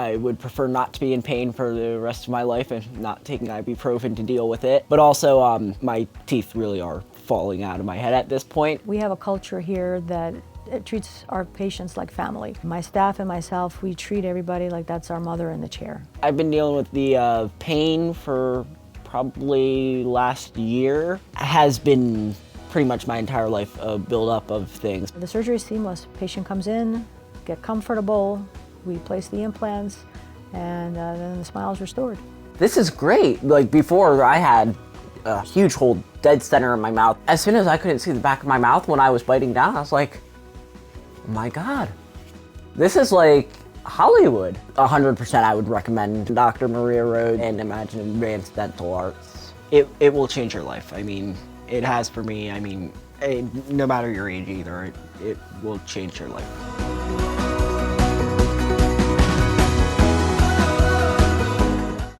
I would prefer not to be in pain for the rest of my life and not taking ibuprofen to deal with it. But also, my teeth really are falling out of my head at this point. We have a culture here that it treats our patients like family. My staff and myself, we treat everybody like that's our mother in the chair. I've been dealing with the pain for probably last year. Has been pretty much my entire life a build-up of things. The surgery is seamless. Patient comes in, get comfortable, we place the implants, and then the smile is restored. This is great. Like before, I had a huge hole dead center in my mouth. As soon as I couldn't see the back of my mouth when I was biting down, I was like, oh my God, this is like Hollywood. 100% I would recommend Dr. Maria Rhodes and Imagine Advanced Dental Arts. It will change your life. I mean, it has for me. I mean, no matter your age either, it will change your life.